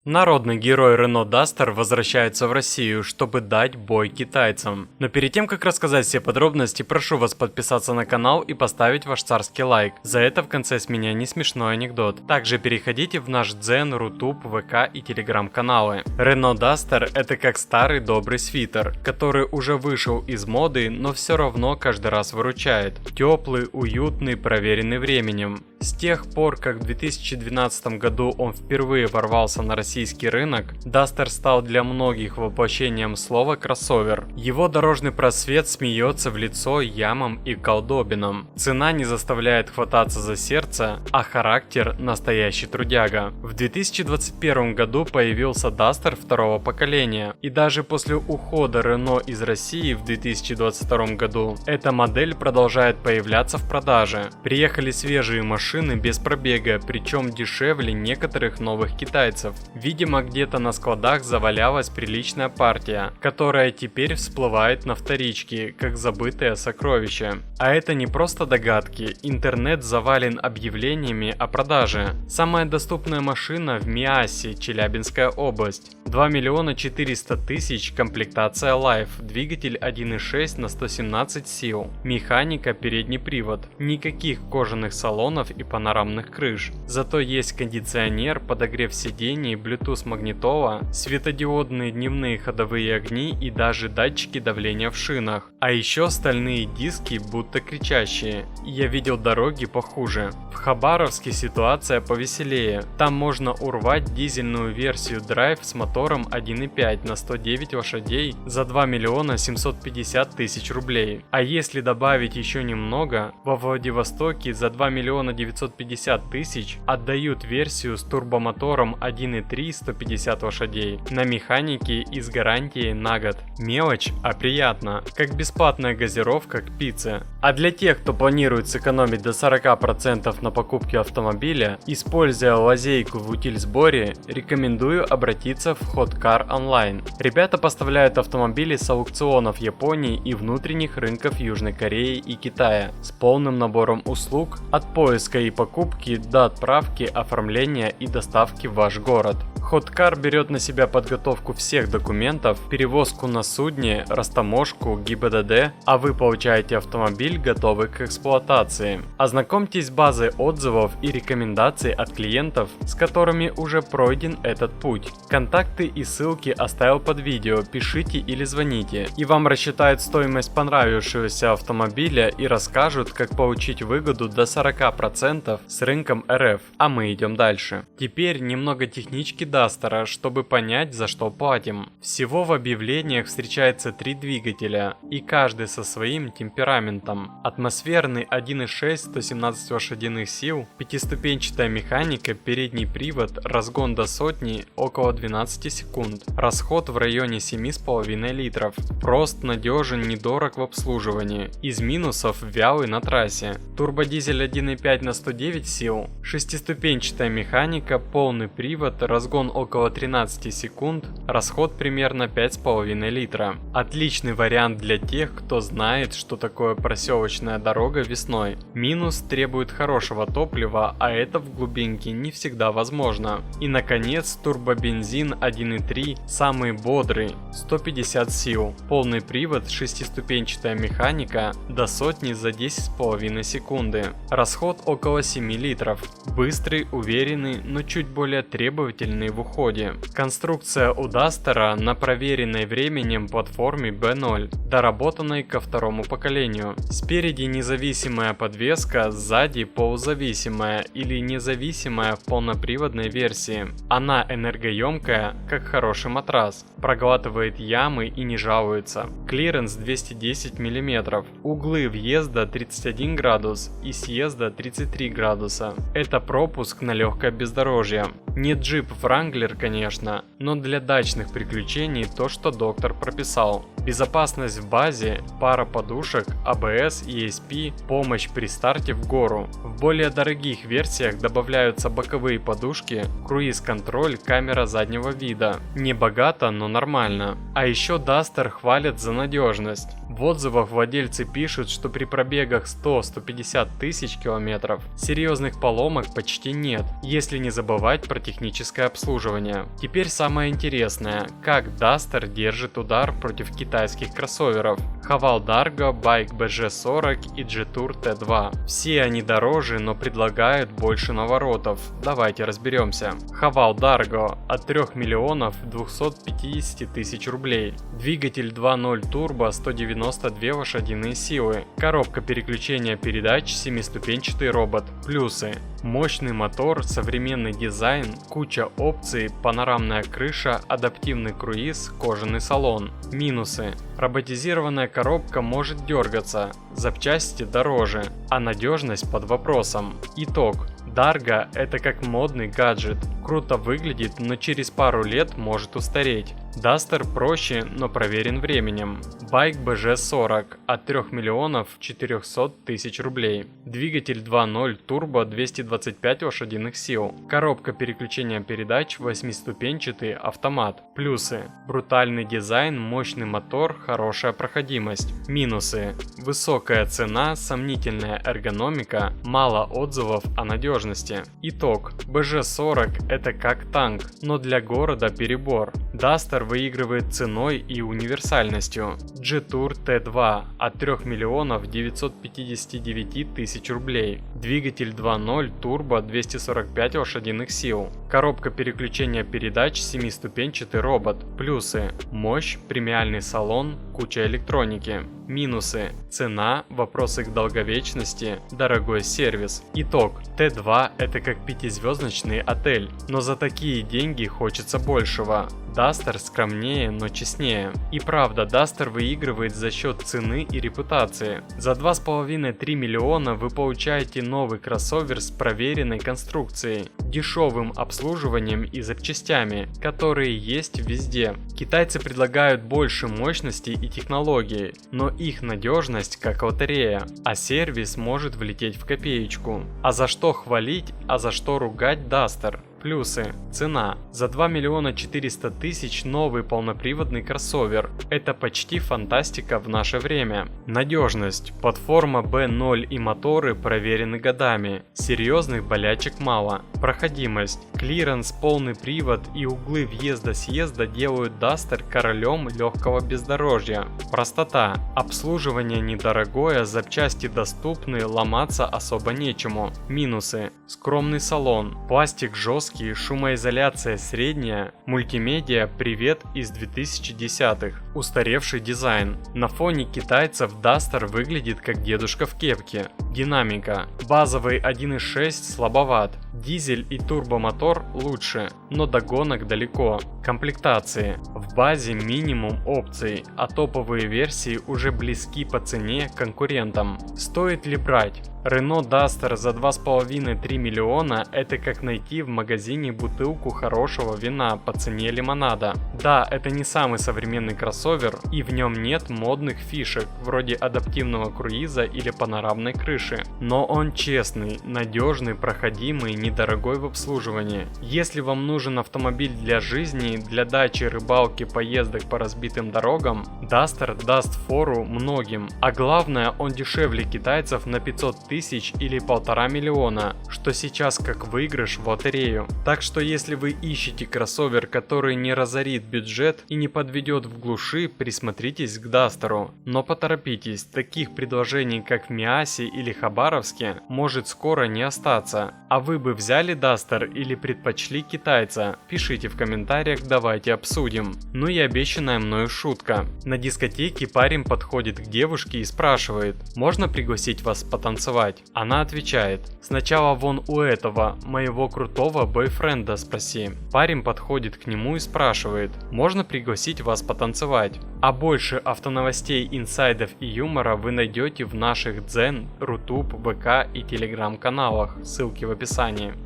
Народный герой Renault Duster возвращается в Россию, чтобы дать бой китайцам. Но перед тем, как рассказать все подробности, прошу вас подписаться на канал и поставить ваш царский лайк. За это в конце с меня не смешной анекдот. Также переходите в наш Дзен, Рутуб, ВК и Телеграм-каналы. Renault Duster — это как старый добрый свитер, который уже вышел из моды, но все равно каждый раз выручает. Теплый, уютный, проверенный временем. С тех пор, как в 2012 году он впервые ворвался на российский рынок, Duster стал для многих воплощением слова кроссовер. Его дорожный просвет смеется в лицо ямам и колдобинам. Цена не заставляет хвататься за сердце, а характер настоящий трудяга. В 2021 году появился Duster второго поколения, и даже после ухода Renault из России в 2022 году эта модель продолжает появляться в продаже. Приехали свежие машины без пробега, причем дешевле некоторых новых китайцев. Видимо, где-то на складах завалялась приличная партия, которая теперь всплывает на вторичке, как забытое сокровище. А это не просто догадки, интернет завален объявлениями о продаже. Самая доступная машина в Миассе, Челябинская область. 2 400 000, комплектация Life, двигатель 1.6 на 117 сил, механика, передний привод, никаких кожаных салонов и панорамных крыш. Зато есть кондиционер, подогрев сидений, Bluetooth магнитола, светодиодные дневные ходовые огни и даже датчики давления в шинах. А еще стальные диски, будто кричащие. Я видел дороги похуже. В Хабаровске ситуация повеселее. Там можно урвать дизельную версию Drive с мотором 1.5 на 109 лошадей за 2 750 000 рублей. А если добавить еще немного, во Владивостоке за 2 950 000 отдают версию с турбомотором 1.3 150 лошадей на механике и с гарантией на год. Мелочь, а приятно, как бесплатная газировка к пицце. А для тех, кто планирует сэкономить до 40% на покупке автомобиля, используя лазейку в утильсборе, рекомендую обратиться в Hotcar Online. Ребята поставляют автомобили с аукционов Японии и внутренних рынков Южной Кореи и Китая с полным набором услуг от поиска и покупки до отправки, оформления и доставки в ваш город. Hotcar берет на себя подготовку всех документов, перевозку на судне, растаможку, ГИБДД, а вы получаете автомобиль, готовый к эксплуатации. Ознакомьтесь с базой отзывов и рекомендаций от клиентов, с которыми уже пройден этот путь. Контакты и ссылки оставил под видео, пишите или звоните, и вам рассчитают стоимость понравившегося автомобиля и расскажут, как получить выгоду до 40% с рынком РФ. А мы идем дальше. Теперь немного технички Дастера, чтобы понять, за что платим. Всего в объявлениях встречается 3 двигателя, и каждый со своим темпераментом. Атмосферный 1.6 117 лошадиных сил, пятиступенчатая механика, передний привод, разгон до сотни около 12 секунд, расход в районе 7,5 литров. Прост, надежен, недорог в обслуживании. Из минусов вялый на трассе. Турбодизель 1.5 на 109 сил, шестиступенчатая механика, полный привод, разгон около 13 секунд, расход примерно 5,5 литра. Отличный вариант для тех, кто знает, что такое проселочная дорога весной. Минус — требует хорошего топлива, а это в глубинке не всегда возможно. И наконец, турбобензин 1.3, самый бодрый, 150 сил, полный привод, шестиступенчатая механика, до сотни за 10,5 секунды. Расход около 7 литров. Быстрый, уверенный, но чуть более требовательный в уходе. Конструкция у Дастера на проверенной временем платформе B0, доработанной ко второму поколению. Спереди независимая подвеска, сзади полузависимая или независимая в полноприводной версии. Она энергоемкая, как хороший матрас, проглатывает ямы и не жалуется. Клиренс 210 мм, углы въезда 31 градус и съезда 33 градуса. Это пропуск на легкое бездорожье. Не джип Wrangler, конечно, но для дачных приключений то, что доктор прописал. Безопасность в базе, пара подушек, ABS, ESP, помощь при старте в гору. В более дорогих версиях добавляются боковые подушки, круиз-контроль, камера заднего вида. Не богато, но нормально. А еще Duster хвалят за надежность. В отзывах владельцы пишут, что при пробегах 100-150 тысяч километров серьезных поломок почти нет, если не забывать про техническое обслуживание. Теперь самое интересное, как Duster держит удар против китайских кроссоверов Haval Dargo, Bike BG40 и Jetour T2. Все они дороже, но предлагают больше наворотов. Давайте разберемся. Haval Dargo от 3 миллионов 250 тысяч рублей. Двигатель 2.0 турбо, 192 лошадиные силы. Коробка переключения передач, 7-ступенчатый робот. Плюсы: мощный мотор, современный дизайн, куча опций, панорамная крыша, адаптивный круиз, кожаный салон. Минусы: роботизированная коробка может дергаться, запчасти дороже, а надежность под вопросом. Итог: Dargo — это как модный гаджет. Круто выглядит, но через пару лет может устареть. Duster проще, но проверен временем. Bike BG40 от 3 миллионов 400 тысяч рублей. Двигатель 2.0 турбо, 225 лошадиных сил. Коробка переключения передач, 8-ступенчатый автомат. Плюсы: брутальный дизайн, мощный мотор, хорошая проходимость. Минусы: высокая цена, сомнительная эргономика, мало отзывов о надежности. Итог: BG40 это как танк, но для города перебор. Duster выигрывает ценой и универсальностью. Jetour T2 от 3 миллионов 959 тысяч рублей. Двигатель 2.0 турбо, 245 лошадиных сил. Коробка переключения передач, 7-ступенчатый робот. Плюсы: мощь, премиальный салон, куча электроники. Минусы: цена, вопросы к долговечности, дорогой сервис. Итог: T2 это как 5-звездочный отель, но за такие деньги хочется большего. Duster скромнее, но честнее. И правда, Duster выигрывает за счет цены и репутации. За 2,5-3 миллиона вы получаете новый кроссовер с проверенной конструкцией, дешевым обслуживанием и запчастями, которые есть везде. Китайцы предлагают больше мощности и технологий, но их надежность как лотерея, а сервис может влететь в копеечку. А за что хвалить, а за что ругать Duster? Плюсы: цена. За 2 миллиона 400 тысяч новый полноприводный кроссовер. Это почти фантастика в наше время. Надежность. Платформа B0 и моторы проверены годами. Серьезных болячек мало. Проходимость. Клиренс, полный привод и углы въезда-съезда делают Duster королем легкого бездорожья. Простота. Обслуживание недорогое, запчасти доступны, ломаться особо нечему. Минусы: скромный салон. Пластик жесткий, шумоизоляция средняя, мультимедиа привет из 2010-х, устаревший дизайн. На фоне китайцев Duster выглядит как дедушка в кепке. Динамика. Базовый 1.6 слабоват, дизель и турбомотор лучше, но до гонок далеко. Комплектации. В базе минимум опций, а топовые версии уже близки по цене к конкурентам. Стоит ли брать? Renault Duster за 2,5-3 миллиона – это как найти в магазине бутылку хорошего вина по цене лимонада. Да, это не самый современный кроссовер, и в нем нет модных фишек, вроде адаптивного круиза или панорамной крыши. Но он честный, надежный, проходимый, недорогой в обслуживании. Если вам нужен автомобиль для жизни, для дачи, рыбалки, поездок по разбитым дорогам, Duster даст фору многим. А главное, он дешевле китайцев на 500 тысяч или 1,5 миллиона, что сейчас как выигрыш в лотерею. Так что если вы ищете кроссовер, который не разорит бюджет и не подведет в глуши, присмотритесь к Duster. Но поторопитесь, таких предложений как в Миасе или Хабаровске может скоро не остаться. А вы бы взяли Duster или предпочли китайца? Пишите в комментариях, давайте обсудим. Ну и обещанная мною шутка. На дискотеке парень подходит к девушке и спрашивает: можно пригласить вас потанцевать? Она отвечает: сначала вон у этого, моего крутого бойфренда спроси. Парень подходит к нему и спрашивает: можно пригласить вас потанцевать? А больше автоновостей, инсайдов и юмора вы найдете в наших Дзен, Рутуб, ВК и Телеграм каналах, ссылки в описании.